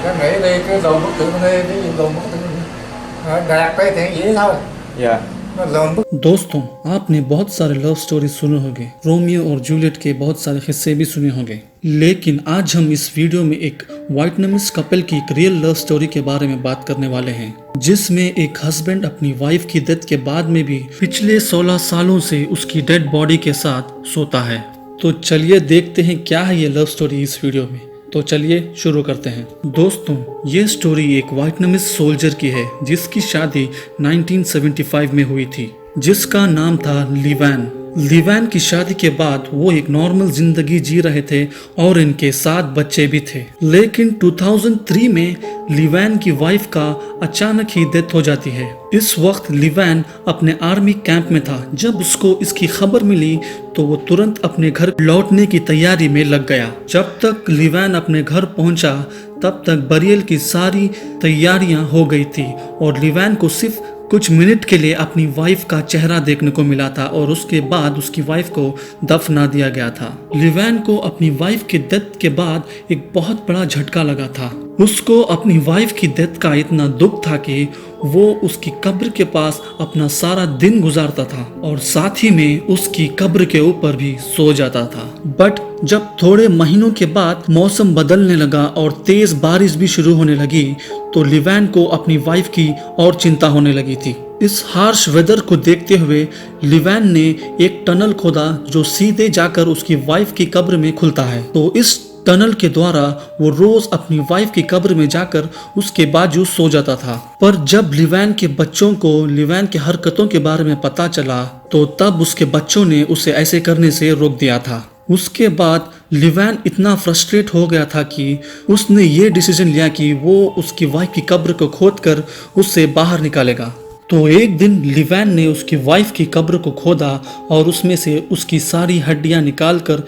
Em nghĩ đi cái đồ bức tượng đi, cái gì đồ bức tượng đạt cái thiện dĩ thôi, Yeah. nó lồn bức. दोस्तों, आपने बहुत सारे love story सुने होंगे, Romeo और Juliet के बहुत सारे किस्से भी सुने होंगे, लेकिन आज हम इस वीडियो में एक वाइटनामीज कपल की एक रियल लव स्टोरी के बारे में बात करने वाले हैं, जिसमें एक हस्बैंड अपनी वाइफ की डेथ के बाद में भी पिछले 16 सालों से उसकी डेड बॉडी के साथ सोता है। तो चलिए देखते हैं क्या है ये लव स्टोरी इस वीडियो में। तो चलिए शुरू करते हैं। दोस्तों, ये स्टोरी एक वाइटनामीज सोल्जर की है जिसकी शादी 1975 में हुई थी, जिसका नाम था लिवैन। लिवैन की शादी के बाद वो एक नॉर्मल जिंदगी जी रहे थे और इनके 7 बच्चे भी थे। लेकिन 2003 में लिवैन की वाइफ का अचानक ही डेथ हो जाती है। इस वक्त लिवैन अपने आर्मी कैंप में था। जब उसको इसकी खबर मिली तो वो तुरंत अपने घर लौटने की तैयारी में लग गया। जब तक लिवैन अपने घर पहुंचा तब तक बरियल की सारी तैयारियां हो गई थी और लिवैन को सिर्फ कुछ मिनट के लिए अपनी वाइफ का चेहरा देखने को मिला था और उसके बाद उसकी वाइफ को दफना दिया गया था। लिवैन को अपनी वाइफ की डेथ के बाद एक बहुत बड़ा झटका लगा था। उसको अपनी वाइफ की डेथ का इतना दुख था कि वो उसकी कब्र के पास अपना सारा दिन गुजारता था और साथ ही में उसकी कब्र के ऊपर भी सो जाता था। बट जब थोड़े महीनों के बाद मौसम बदलने लगा और तेज बारिश भी शुरू होने लगी तो लिवैन को अपनी वाइफ की और चिंता होने लगी थी। इस हार्श वेदर को देखते हुए लिवैन ने एक टनल खोदा जो सीधे जाकर उसकी वाइफ की कब्र में खुलता है। तो इस टनल के द्वारा वो रोज अपनी वाइफ की कब्र में जाकर उसके बाजू सो जाता था। पर जब लिवैन के बच्चों को लिवैन के हरकतों के बारे में पता चला तो तब उसके बच्चों ने उसे ऐसे करने से रोक दिया था। उसके बाद लिवैन इतना फ्रस्ट्रेट हो गया था कि उसने ये डिसीजन लिया कि वो उसकी वाइफ की कब्र को खोदकर उससे बाहर निकालेगा। तो एक दिन लिवैन ने उसकी वाइफ की कब्र को खोदा और उसमें से उसकी सारी हड्डियां निकालकर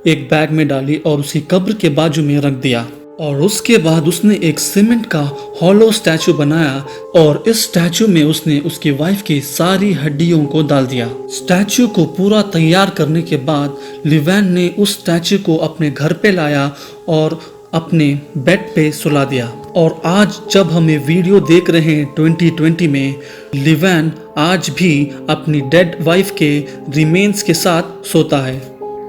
एक बैग में डाली और उसी कब्र के बाजू में रख दिया। और उसके बाद उसने एक सीमेंट का हॉलो स्टैचू बनाया और इस स्टैचू में उसने उसकी वाइफ की सारी हड्डियों को डाल दिया। स्टैचू को पूरा तैयार करने के बाद लिवैन ने उस स्टैचू को अपने घर पे लाया और अपने बेड पे सुला दिया। और आज जब हमें वीडियो देख रहे हैं 2020 में, लिवैन आज भी अपनी डेड वाइफ के रिमेन्स के साथ सोता है।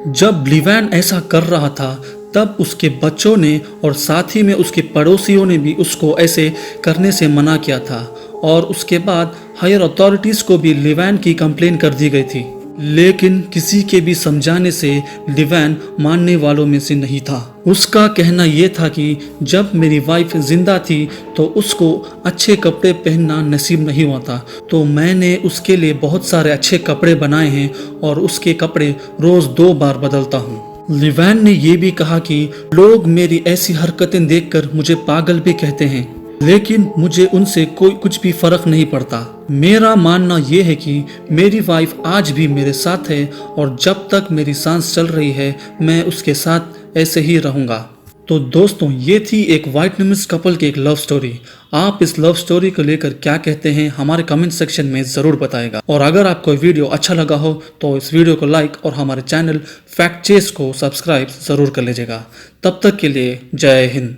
जब लिवैन ऐसा कर रहा था तब उसके बच्चों ने और साथ ही में उसके पड़ोसियों ने भी उसको ऐसे करने से मना किया था और उसके बाद हायर अथॉरिटीज़ को भी लिवैन की कंप्लेन कर दी गई थी। लेकिन किसी के भी समझाने से लिवैन मानने वालों में से नहीं था। उसका कहना यह था कि जब मेरी वाइफ जिंदा थी तो उसको अच्छे कपड़े पहनना नसीब नहीं हुआ था, तो मैंने उसके लिए बहुत सारे अच्छे कपड़े बनाए हैं और उसके कपड़े रोज 2 बार बदलता हूँ। लिवैन ने यह भी कहा कि लोग मेरी ऐसी हरकतें देखकर मुझे पागल भी कहते हैं, लेकिन मुझे उनसे कोई कुछ भी फर्क नहीं पड़ता। मेरा मानना यह है कि मेरी वाइफ आज भी मेरे साथ है और जब तक मेरी सांस चल रही है मैं उसके साथ ऐसे ही रहूंगा। तो दोस्तों, ये थी एक वाइटनामीज कपल की एक लव स्टोरी। आप इस लव स्टोरी को लेकर क्या कहते हैं हमारे कमेंट सेक्शन में ज़रूर बताएगा। और अगर आपको वीडियो अच्छा लगा हो तो इस वीडियो को लाइक और हमारे चैनल फैक्ट चेस को सब्सक्राइब ज़रूर कर लीजिएगा। तब तक के लिए जय हिंद।